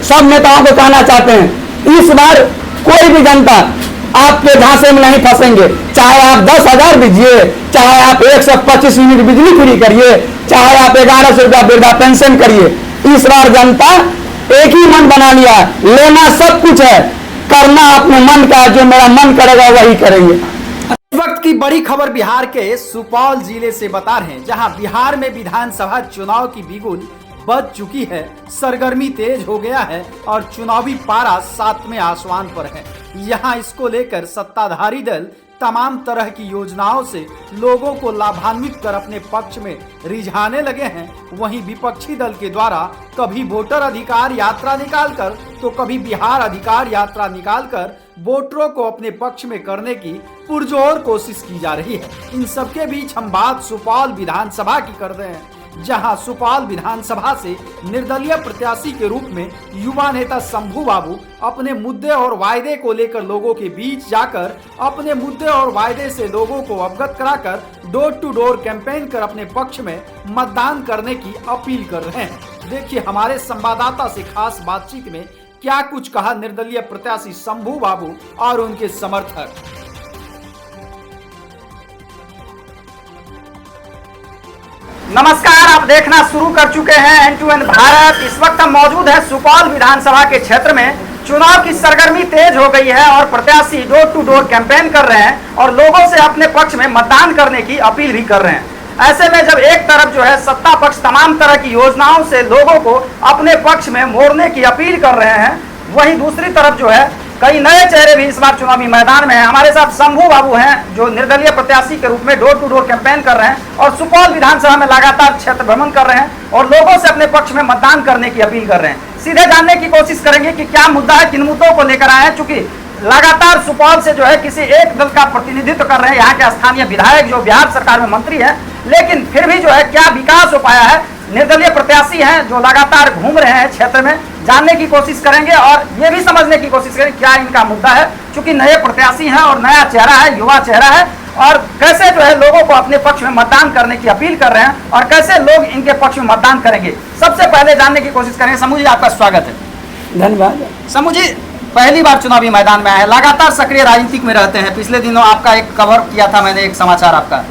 सब नेताओं को कहना चाहते हैं, इस बार कोई भी जनता आपके झांसे में नहीं फंसेंगे। चाहे आप 10,000 दीजिए, चाहे आप 125 यूनिट बिजली फ्री करिए, चाहे आप 1100 रुपया वृद्धा पेंशन करिए, इस बार जनता एक ही मन बना लिया, लेना सब कुछ है, करना अपने मन का, जो मेरा मन करेगा वही करेंगे। इस वक्त की बड़ी खबर बिहार के सुपौल जिले से बता रहे हैं, जहां बिहार में विधानसभा चुनाव की बिगुल बज चुकी है, सरगर्मी तेज हो गया है और चुनावी पारा 7वें आसमान पर है। यहां इसको लेकर सत्ताधारी दल तमाम तरह की योजनाओं से लोगों को लाभान्वित कर अपने पक्ष में रिझाने लगे हैं। वहीं विपक्षी दल के द्वारा कभी वोटर अधिकार यात्रा निकालकर तो कभी बिहार अधिकार यात्रा निकालकर वोटरों को अपने पक्ष में करने की पुरजोर कोशिश की जा रही है। इन सबके बीच हम बात सुपौल विधानसभा की कर रहे हैं, जहां सुपौल विधानसभा से निर्दलीय प्रत्याशी के रूप में युवा नेता शंभू बाबू अपने मुद्दे और वायदे को लेकर लोगों के बीच जाकर अपने मुद्दे और वायदे से लोगों को अवगत कराकर डोर टू डोर कैंपेन कर अपने पक्ष में मतदान करने की अपील कर रहे हैं। देखिए हमारे संवाददाता से खास बातचीत में क्या कुछ कहा निर्दलीय प्रत्याशी शंभू बाबू और उनके समर्थक। नमस्कार, आप देखना शुरू कर चुके हैं N2N भारत। इस वक्त हम मौजूद है सुपौल विधानसभा के क्षेत्र में। चुनाव की सरगर्मी तेज हो गई है और प्रत्याशी डोर टू डोर कैंपेन कर रहे हैं और लोगों से अपने पक्ष में मतदान करने की अपील भी कर रहे हैं। ऐसे में जब एक तरफ जो है सत्ता पक्ष तमाम तरह की योजनाओं से लोगों को अपने पक्ष में मोड़ने की अपील कर रहे हैं, वहीं दूसरी तरफ जो है कई नए चेहरे भी इस बार चुनावी मैदान में हैं। हमारे साथ शंभू बाबू हैं जो निर्दलीय प्रत्याशी के रूप में डोर टू डोर कैंपेन कर रहे हैं और सुपौल विधानसभा में लगातार क्षेत्र भ्रमण कर रहे हैं और लोगों से अपने पक्ष में मतदान करने की अपील कर रहे हैं। सीधे जानने की कोशिश करेंगे कि क्या मुद्दा है, किन मुद्दों को लेकर आए हैं। चूंकि लगातार सुपौल से जो है किसी एक दल का प्रतिनिधित्व कर रहे हैं यहाँ के स्थानीय विधायक जो बिहार सरकार में मंत्री है, लेकिन फिर भी जो है क्या विकास हो पाया है। निर्दलीय प्रत्याशी हैं जो लगातार घूम रहे हैं क्षेत्र में, जानने की कोशिश करेंगे और ये भी समझने की कोशिश करेंगे क्या इनका मुद्दा है। चूंकि नए प्रत्याशी हैं और नया चेहरा है, युवा चेहरा है, और कैसे जो है लोगों को अपने पक्ष में मतदान करने की अपील कर रहे हैं और कैसे लोग इनके पक्ष में मतदान करेंगे। सबसे पहले जानने की कोशिश करेंगे। शंभू जी, आपका स्वागत है। धन्यवाद। शंभू जी, पहली बार चुनावी मैदान में आए, लगातार सक्रिय राजनीतिक में रहते हैं। पिछले दिनों आपका एक कवर किया था मैंने, एक समाचार आपका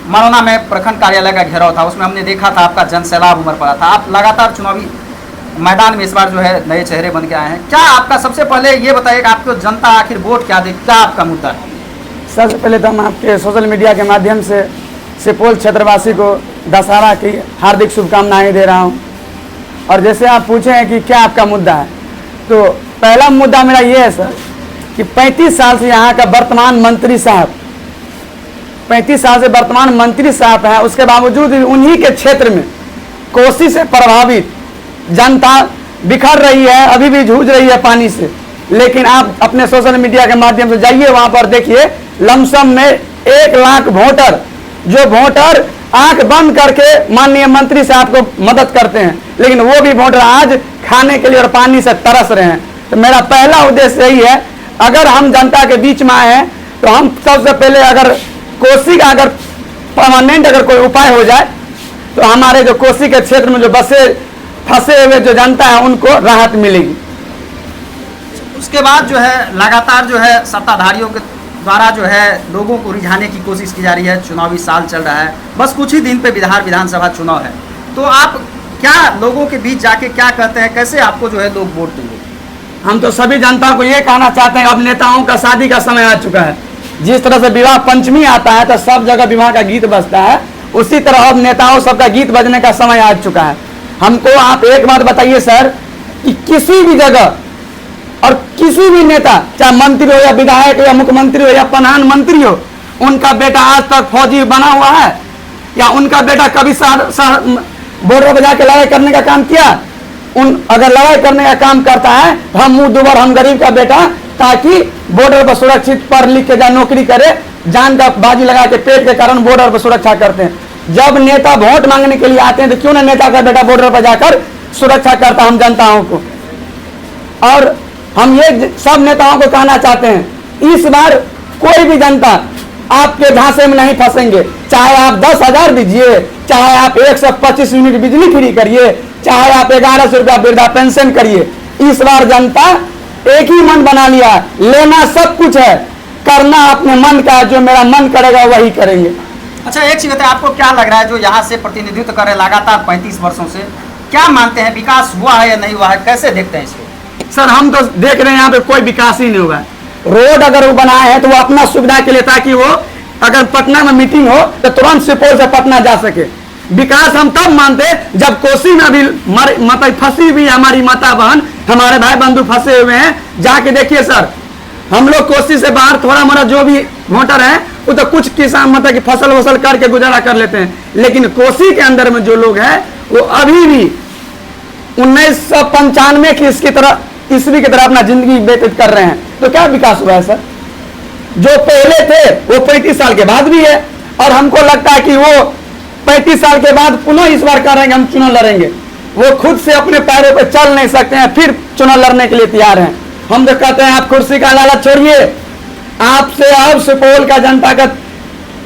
मनोना में प्रखंड कार्यालय का घेराव था, उसमें हमने देखा था आपका जनसैलाब उमड़ पड़ा था। आप लगातार चुनावी मैदान में इस बार जो है नए चेहरे बन के आए हैं। क्या आपका, सबसे पहले ये बताइए कि आपको जनता आखिर वोट क्या दे, क्या आपका मुद्दा है? सबसे पहले तो हम आपके सोशल मीडिया के माध्यम से सुपौल क्षेत्रवासी को दशहरा की हार्दिक शुभकामनाएं दे रहा हूँ। और जैसे आप पूछे हैं कि क्या आपका मुद्दा है, तो पहला मुद्दा मेरा ये है सर कि 35 साल से यहाँ का वर्तमान मंत्री साहब 35 साल से वर्तमान मंत्री साहब हैं, उसके बावजूद उन्हीं के क्षेत्र में कोसी से प्रभावित जनता बिखर रही है, अभी भी जूझ रही है पानी से। लेकिन आप अपने सोशल मीडिया के माध्यम से जाइए, वहां पर देखिए लमसम में 1 लाख वोटर, जो वोटर आंख बंद करके माननीय मंत्री साहब को मदद करते हैं, लेकिन वो भी वोटर आज खाने के लिए और पानी से तरस रहे हैं। तो मेरा पहला उद्देश्य यही है, अगर हम जनता के बीच में आए हैं तो हम सबसे पहले अगर कोसी का अगर परमानेंट अगर कोई उपाय हो जाए तो हमारे जो कोसी के क्षेत्र में जो बसे फंसे हुए जो जनता है उनको राहत मिलेगी। उसके बाद जो है लगातार जो है सत्ताधारियों के द्वारा जो है लोगों को रिझाने की कोशिश की जा रही है। चुनावी साल चल रहा है, बस कुछ ही दिन पे बिहार विधानसभा चुनाव है, तो आप क्या लोगों के बीच जाके क्या कहते हैं, कैसे आपको जो है लोग वोट देंगे? हम तो सभी जनता को ये कहना चाहते हैं, अब नेताओं का शादी का समय आ चुका है। जिस तरह से विवाह पंचमी आता है तो सब जगह विवाह का गीत बजता है, उसी तरह अब नेताओं सबका गीत बजने का समय आ चुका है। हमको आप एक बात बताइए सर कि किसी भी जगह और किसी भी नेता, चाहे मंत्री हो या विधायक हो या मुख्यमंत्री हो या प्रधानमंत्री हो, उनका बेटा आज तक फौजी बना हुआ है या उनका बेटा कभी बॉर्डर पर जाके लड़ाई करने का काम किया? अगर लड़ाई करने का काम करता है तो हम मुंह दुबर, हम गरीब का बेटा, ताकि बॉर्डर पर सुरक्षित पढ़ लिख के जा नौकरी करे, जान का बाजी लगा के पेट के कारण बॉर्डर पर सुरक्षा करते हैं। जब नेता वोट मांगने के लिए आते हैं तो क्यों ना नेता का बेटा बॉर्डर पर जाकर सुरक्षा करता हम जनताओं को। और हम ये सब नेताओं को कहना चाहते हैं, इस बार कोई भी जनता आपके झांसे में नहीं फंसेंगे। चाहे आप 10,000 दीजिए, चाहे आप 125 यूनिट बिजली फ्री करिए, चाहे आप 1100 रुपया वृद्धा पेंशन करिए, इस बार जनता एक ही मन बना लिया है, लेना सब कुछ है, करना अपने मन का, जो मेरा मन करेगा वही करेंगे। अच्छा, एक चीज बताइए, आपको क्या लग रहा है जो यहाँ से प्रतिनिधित्व कर रहे हैं लगातार 35 वर्षों से, क्या मानते हैं विकास हुआ है या नहीं हुआ है, कैसे देखते हैं इसको? सर हम तो देख रहे हैं यहाँ पे कोई विकास ही नहीं हुआ। रोड अगर वो बनाए हैं तो वो अपना सुविधा के लिए, ताकि वो अगर पटना में मीटिंग हो तो तुरंत सुपौल से पटना जा सके। विकास हम तब मानते जब कोसी में भी मतलब फंसी हुई हमारी माता बहन, हमारे भाई बंधु फंसे हुए हैं। जाके देखिए सर, हम लोग कोसी से बाहर थोड़ा मोड़ा जो भी वोटर है वो तो कुछ किसान मतलब कि फसल वसल करके गुजारा कर लेते हैं, लेकिन कोसी के अंदर में जो लोग हैं वो अभी भी 1995 की ईस्वी की तरह अपना जिंदगी व्यतीत कर रहे हैं। तो क्या विकास हुआ है सर? जो पहले थे वो 35 साल के बाद भी है, और हमको लगता है कि वो 35 साल के बाद पुनः इस बार करेंगे, हम चुनाव लड़ेंगे। वो खुद से अपने पैरों पर चल नहीं सकते हैं, फिर चुनाव लड़ने के लिए तैयार हैं। हम तो कहते हैं आप कुर्सी का लालच छोड़िए, आपसे अब सुपौल का जनता का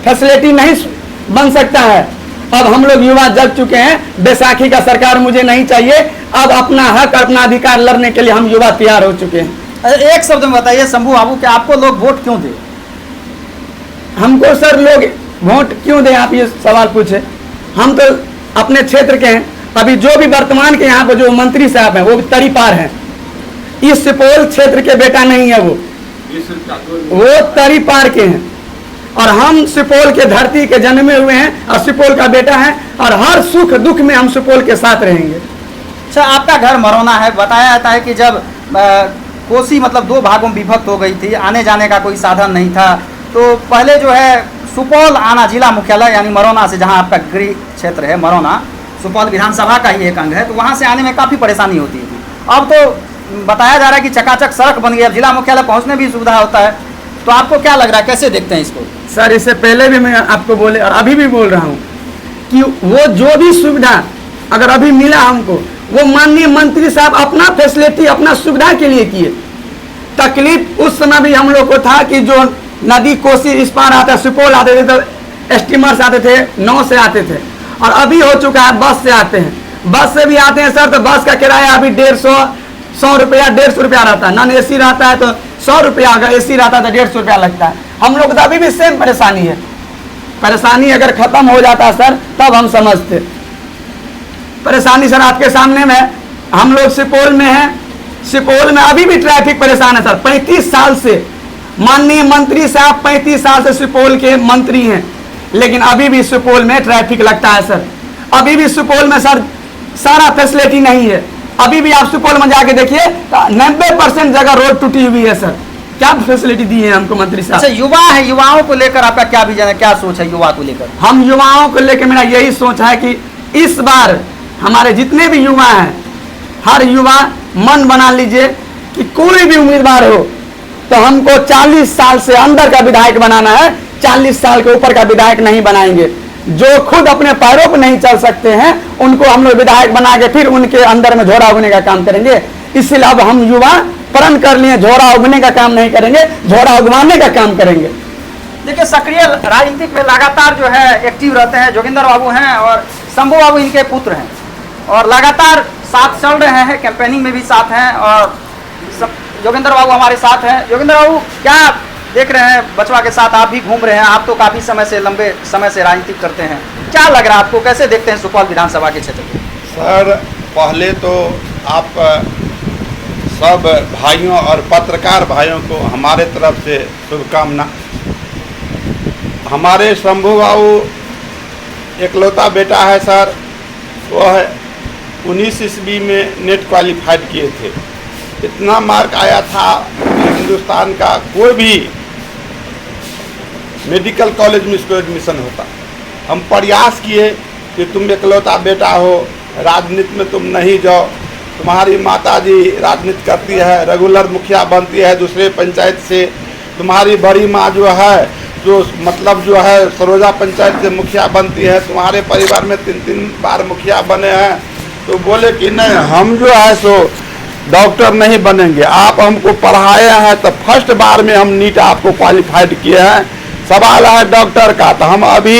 फैसिलिटी नहीं बन सकता है। अब हम लोग युवा जग चुके हैं, बैसाखी का सरकार मुझे नहीं चाहिए, अब अपना हक अपना अधिकार लड़ने के लिए हम युवा तैयार हो चुके हैं। एक शब्द में बताइए शंभू बाबू कि आपको लोग वोट क्यों दे? हमको सर लोग वोट क्यों दे, आप ये सवाल पूछे। हम तो अपने क्षेत्र के हैं, अभी जो भी वर्तमान के यहाँ पे जो मंत्री साहब हैं वो तरी पार हैं। इस सुपौल क्षेत्र के बेटा नहीं है वो तरी पार के हैं, और हम सुपौल के धरती के जन्मे हुए हैं और सुपौल का बेटा है, और हर सुख दुख में हम सुपौल के साथ रहेंगे। अच्छा, आपका घर मरौना है, बताया जाता है कि जब कोसी मतलब 2 भागों में विभक्त हो गई थी, आने जाने का कोई साधन नहीं था, तो पहले जो है सुपौल आना, जिला मुख्यालय यानी मरौना से, जहां आपका गृह क्षेत्र है मरौना, सुपौल विधानसभा का ही एक अंग है, तो वहां से आने में काफ़ी परेशानी होती थी। अब तो बताया जा रहा है कि चकाचक सड़क बन गई, अब जिला मुख्यालय पहुंचने भी सुविधा होता है। तो आपको क्या लग रहा है, कैसे देखते हैं इसको? सर इससे पहले भी मैं आपको बोले और अभी भी बोल रहा हूँ कि वो जो भी सुविधा अगर अभी मिला हमको, वो माननीय मंत्री साहब अपना फैसिलिटी अपना सुविधा के लिए किए। तकलीफ उस समय भी हम लोग को था कि जो नदी कोसी इस पार आता, सुपौल आते थे तो स्टीमर से आते थे, नाव से आते थे, और अभी हो चुका है बस से आते हैं। बस से भी आते हैं सर, तो बस का किराया अभी 100 रुपया 150 रुपया रहता है। नॉन एसी रहता है तो 100 रुपया, अगर एसी रहता है तो 150 रुपया लगता है। हम लोग तो अभी भी सेम परेशानी है। परेशानी अगर खत्म हो जाता है सर तब हम समझते। परेशानी सर आपके सामने में, हम लोग सुपौल में हैं, सुपौल में अभी भी ट्रैफिक परेशान है सर। 35 साल से माननीय मंत्री साहब 35 साल से सुपौल के मंत्री हैं, लेकिन अभी भी सुपौल में ट्रैफिक लगता है सर। अभी भी सुपौल में सर सारा फैसिलिटी नहीं है। अभी भी आप सुपौल में जाके देखिए 90% जगह रोड टूटी हुई है सर। क्या फैसिलिटी दी है हमको मंत्री साहब? अच्छा, युवा है, युवाओं को लेकर आपका क्या विजन है, क्या सोच है युवा को लेकर? हम युवाओं को लेकर मेरा यही सोच है कि इस बार हमारे जितने भी युवा हैं, हर युवा मन बना लीजिए कि कोई भी उम्मीदवार हो तो हमको 40 साल से अंदर का विधायक बनाना है, 40 साल के ऊपर का विधायक नहीं बनाएंगे। जो खुद अपने पैरों पर नहीं चल सकते हैं उनको हम लोग विधायक बना के फिर उनके अंदर में झोरा उगने का काम करेंगे। इसलिए अब हम युवा प्रण कर लिए, झोरा उगने का काम नहीं करेंगे, झोरा उगवाने का काम करेंगे। देखिए, सक्रिय राजनीतिक में लगातार जो है एक्टिव रहते हैं जोगिंदर बाबू हैं, और शंभू बाबू इनके पुत्र हैं, और लगातार साथ चल रहे हैं, कैंपेनिंग में भी साथ हैं, और जोगिंदर बाबू हमारे साथ हैं। जोगिंदर बाबू, क्या देख रहे हैं, बचवा के साथ आप भी घूम रहे हैं, आप तो काफ़ी समय से, लंबे समय से राजनीति करते हैं, क्या लग रहा है आपको, कैसे देखते हैं सुपौल विधानसभा के क्षेत्र को? सर, पहले तो आप सब भाइयों और पत्रकार भाइयों को हमारे तरफ से शुभकामना। हमारे शंभू बाबू एकलौता बेटा है सर, वह 19 ईस्वी में नेट क्वालिफाइड किए थे। इतना मार्क आया था हिंदुस्तान का कोई भी मेडिकल कॉलेज में इसको एडमिशन होता। हम प्रयास किए कि तुम एकलौता बेटा हो, राजनीति में तुम नहीं जाओ, तुम्हारी माताजी राजनीति करती है, रेगुलर मुखिया बनती है दूसरे पंचायत से, तुम्हारी बड़ी माँ जो है जो मतलब जो है सरोजा पंचायत से मुखिया बनती है, तुम्हारे परिवार में 3 बार मुखिया बने हैं। तो बोले कि नहीं, हम जो है सो डॉक्टर नहीं बनेंगे, आप हमको पढ़ाए हैं तो फर्स्ट बार में हम नीट आपको क्वालिफाइड किए हैं, सवाल है डॉक्टर का, तो हम अभी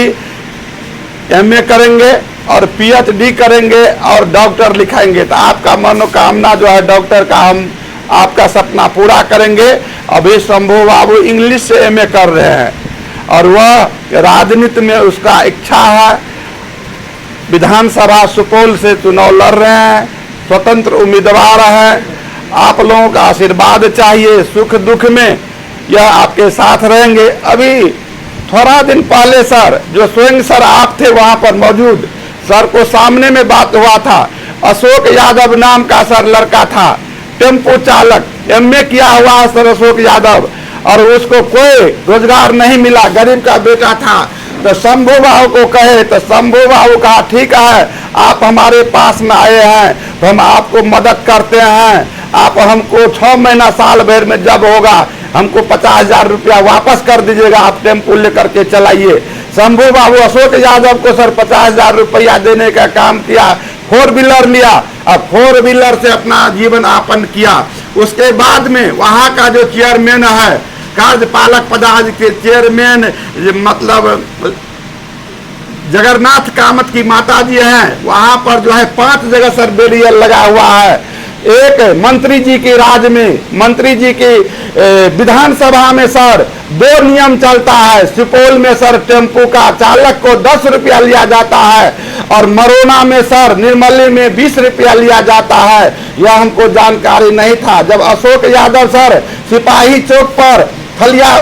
MA करेंगे और PhD करेंगे और डॉक्टर लिखाएंगे, तो आपका मनोकामना जो है डॉक्टर का हम आपका सपना पूरा करेंगे। अभी शंभू बाबू इंग्लिश से MA कर रहे हैं और वह राजनीति में उसका इच्छा है। विधानसभा सुपौल से चुनाव लड़ रहे हैं, स्वतंत्र उम्मीदवार हैं। आप लोगों का आशीर्वाद चाहिए, सुख दुख में यह आपके साथ रहेंगे। अभी थोड़ा दिन पहले सर, जो स्वयं सर आप थे वहां पर मौजूद, सर को सामने में बात हुआ था। अशोक यादव नाम का सर लड़का था, टेम्पो चालक, MA किया हुआ है सर अशोक यादव, और उसको कोई रोजगार नहीं मिला, गरीब का बेटा था। तो शंभू बाबू को कहे तो शंभू बाबू कहा ठीक है, आप हमारे पास में आए हैं तो हम आपको मदद करते हैं। आप हमको 6 महीना साल भर में जब होगा हमको 50,000 रुपया वापस कर दीजिएगा, आप टेम्पो लेकर के चलाइए। शंभू बाबू अशोक यादव को सर 50,000 रुपया देने का काम किया, 4 व्हीलर लिया और 4 व्हीलर से अपना जीवन यापन किया। उसके बाद में वहाँ का जो चेयरमैन है, कार्यपालक पदाधिकारी के चेयरमैन, मतलब जगन्नाथ कामत की माता जी हैं, वहां पर जो है 5 जगह सर बैरियर लगा हुआ है। एक मंत्री जी के राज में, मंत्री जी की विधानसभा में सर 2 नियम चलता है। सुपौल में सर टेम्पो का चालक को 10 रुपया लिया जाता है और मरोना में सर निर्मली में 20 रुपया लिया जाता है। यह हमको जानकारी नहीं था। जब अशोक यादव सर सिपाही चौक पर खलिया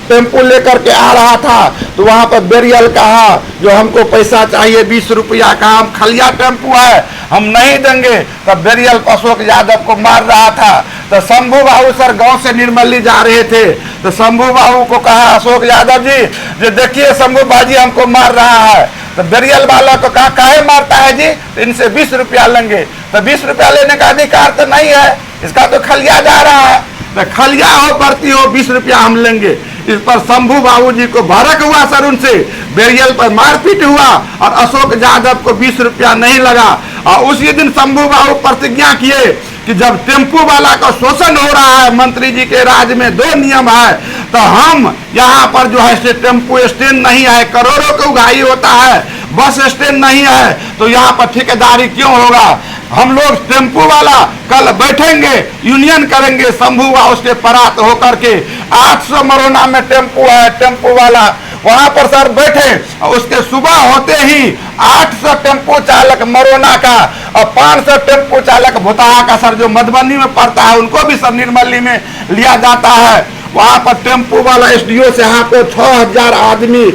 टेम्पो लेकर के आ रहा था तो वहां पर बैरियल कहा जो हमको पैसा चाहिए 20 रुपया का, हम खलिया टेम्पो है हम नहीं देंगे। तब बैरियल अशोक यादव को मार रहा था। तो शंभू बाबू सर गांव से निर्मली जा रहे थे, तो शंभू बाबू को कहा अशोक यादव जी, जो देखिए शंभू बाजी हमको मार रहा है। तो बैरियल वाला को कहा काहे मारता है जी, तो इनसे 20 रुपया लेंगे। तो 20 रुपया लेने का अधिकार तो नहीं है, इसका तो खलिया जा रहा है। तो खलिया हो भर्ती हो 20 रुपया हम लेंगे। इस पर शंभू बाबू जी को भड़क हुआ सर, उनसे बैरियल पर मारपीट हुआ और अशोक यादव को 20 रुपया नहीं लगा। और उसी दिन शंभू बाबू प्रतिज्ञा किए कि जब टेम्पो वाला का शोषण हो रहा है, मंत्री जी के राज में 2 नियम है, तो हम यहाँ पर जो है टेम्पो स्टैंड नहीं है, करोड़ों का उगाही होता है, बस स्टैंड नहीं है, तो यहाँ पर ठेकेदारी क्यों होगा। हम लोग टेम्पो वाला कल बैठेंगे, यूनियन करेंगे शंभू बाबू से परात होकर के। 800 मरोना में टेम्पो है, टेम्पो वाला वहां पर सर बैठे और उसके सुबह होते ही 800 टेम्पो चालक मरोना का और 500 टेम्पो चालक भुताहा का सर जो मधुबनी में पड़ता है, उनको भी सर निर्मली में लिया जाता है। वहां पर टेम्पो वाला SDO से यहाँ को 6000 आदमी,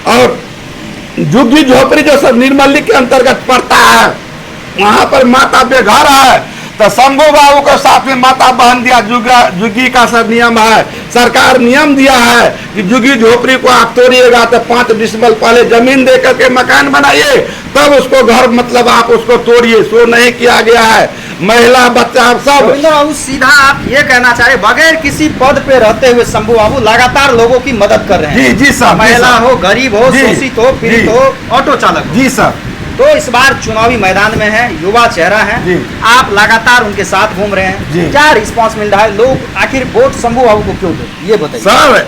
और झुग्गी झोपड़ी जो सर निर्मली के अंतर्गत पड़ता है, वहां पर माता बेघर है। तो शंभू बाबू को साथ में माता बहन दिया। जुग्गी का सर नियम है, सरकार नियम दिया है कि जुग्गी झोपड़ी को आप तोड़िएगा तो 5 डिसमल पहले जमीन दे करके मकान बनाइए, तब उसको घर मतलब आप उसको तोड़िए। सो नहीं किया गया है। महिला बच्चा सब बाबू सीधा आप ये कहना चाह रहे, बगैर किसी पद पे रहते हुए शंभू बाबू लगातार लोगों की मदद कर रहे हैं। जी सर, महिला हो, गरीब हो, शोषित हो, पीड़ित हो, ऑटो चालक। जी सर। तो इस बार चुनावी मैदान में है, युवा चेहरा है, आप लगातार उनके साथ घूम रहे हैं, क्या रिस्पांस मिल रहा है? लोग आखिर वोट शंभू बाबू को क्यों दे, ये बताइए सर।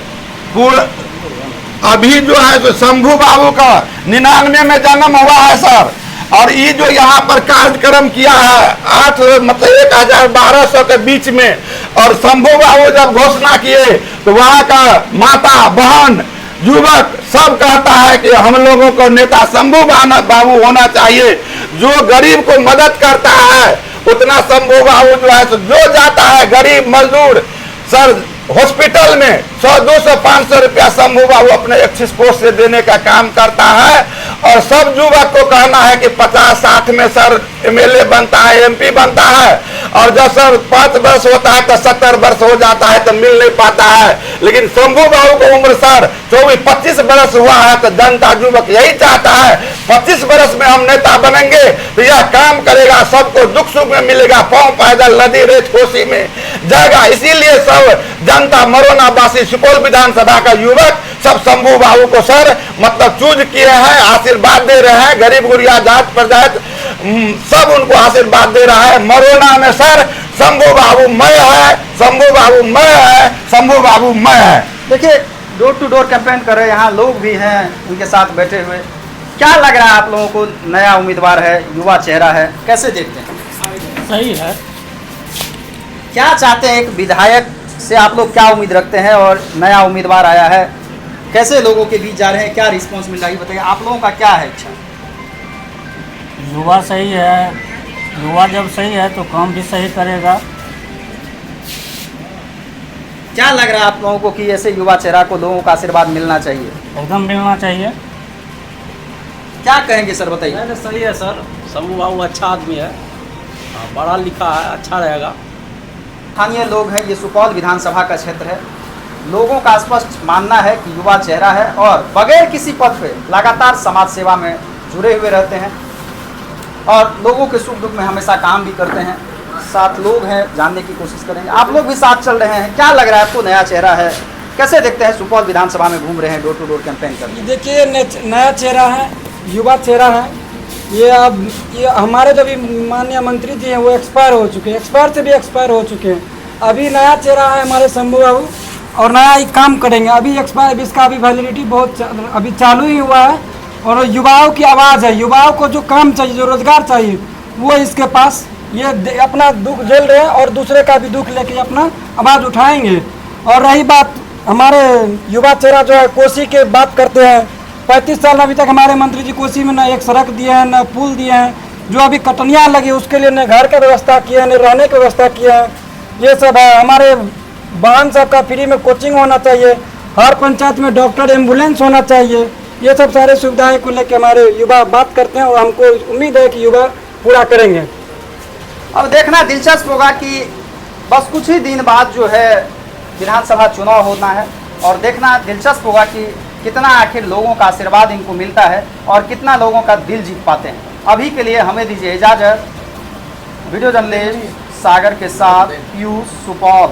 अभी जो है तो शंभू बाबू का 99 में जन्म हुआ है सर, और ये जो यहाँ पर कार्यक्रम किया है 1200 के बीच में, और शंभू बाबू जब घोषणा किए तो वहाँ का माता बहन युवक सब कहता है कि हम लोगों को नेता शंभू बाबू होना चाहिए, जो गरीब को मदद करता है। उतना शंभू बाबू जो है जो जाता है गरीब मजदूर सर हॉस्पिटल में 100, 200, 500 रुपया शंभू बाबू अपने एक्सिस कोष से देने का काम करता है। और सब युवक को कहना है कि 50-60 में सर MLA बनता है, MP बनता है, और जब सर 5 वर्ष होता है तो 70 वर्ष हो जाता है तो मिल नहीं पाता है। लेकिन शंभू बाबू को उम्र सर 24-25 वर्ष हुआ है, तो जनता युवक यही चाहता है 25 वर्ष में हम नेता बनेंगे तो यह काम करेगा, सबको दुख सुख में मिलेगा, पांव पैदल नदी रेत कोसी में जाएगा। इसीलिए सब जनता मरोना वासी सुपौल विधानसभा का युवक सब शंभू बाबू को सर मतलब चूज किए हैं, आशीर्वाद दे रहे हैं। गरीब गुरिया जात प्रजात सब उनको आशीर्वाद दे रहा है। मरोना में सर शंभू बाबू मय है, शंभू बाबू मय है, शंभू बाबू मय है। देखिए डोर टू डोर कैंपेन कर रहे हैं, यहाँ लोग भी हैं उनके साथ बैठे हुए। क्या लग रहा है आप लोगों को? नया उम्मीदवार है, युवा चेहरा है, कैसे देखते हैं? सही है। क्या चाहते हैं? एक विधायक से आप लोग क्या उम्मीद रखते हैं? और नया उम्मीदवार आया है, कैसे लोगों के बीच जा रहे हैं, क्या रिस्पॉन्स मिल रहा है, ये बताइए। आप लोगों का क्या है इच्छा? युवा सही है, युवा जब सही है तो काम भी सही करेगा। क्या लग रहा है आप लोगों को कि ऐसे युवा चेहरा को लोगों का आशीर्वाद मिलना चाहिए? एकदम मिलना चाहिए। क्या कहेंगे सर, बताइए। नहीं सही है सर, शंभू बाबू अच्छा आदमी है, पढ़ा लिखा है, अच्छा रहेगा। स्थानीय लोग हैं, ये सुपौल विधानसभा का क्षेत्र है। लोगों का स्पष्ट मानना है कि युवा चेहरा है और बगैर किसी पद पे लगातार समाज सेवा में जुड़े हुए रहते हैं और लोगों के सुख दुख में हमेशा काम भी करते हैं। 7 लोग हैं, जानने की कोशिश करेंगे। आप लोग भी साथ चल रहे हैं, क्या लग रहा है आपको? नया चेहरा है, कैसे देखते हैं? सुपौल विधानसभा में घूम रहे हैं, डोर टू डोर कैंपेन कर रहे हैं। देखिए नया चेहरा है, युवा चेहरा है। ये हमारे जो भी माननीय मंत्री जी हैं वो एक्सपायर हो चुके हैं, एक्सपायर से भी एक्सपायर हो चुके हैं। अभी नया चेहरा है हमारे शंभू बाबू और नया ही काम करेंगे। अभी एक्सपायर, अभी इसका अभी वैलिडिटी बहुत अभी चालू ही हुआ है और युवाओं की आवाज़ है। युवाओं को जो काम चाहिए, जो रोजगार चाहिए, वो इसके पास ये अपना दुख झेल रहे हैं और दूसरे का भी दुख लेके अपना आवाज़ उठाएंगे। और रही बात हमारे युवा चेहरा जो है, कोसी के बात करते हैं। 35 साल अभी तक हमारे मंत्री जी कोसी में न एक सड़क दिए हैं, न पुल दिए हैं। जो अभी कटनियाँ लगी उसके लिए न घर का व्यवस्था किया है, न रहने की व्यवस्था किया है। ये सब है। हमारे वाहन सब का फ्री में कोचिंग होना चाहिए, हर पंचायत में डॉक्टर, एम्बुलेंस होना चाहिए। ये सब सारे सुविधाएं को लेकर हमारे युवा बात करते हैं और हमको उम्मीद है कि युवा पूरा करेंगे। अब देखना दिलचस्प होगा कि बस कुछ ही दिन बाद जो है विधानसभा चुनाव होना है और देखना दिलचस्प होगा कि कितना आखिर लोगों का आशीर्वाद इनको मिलता है और कितना लोगों का दिल जीत पाते हैं। अभी के लिए हमें दीजिए इजाज़त। वीडियो जर्नलिस्ट सागर के साथ पीयूष, सुपौल।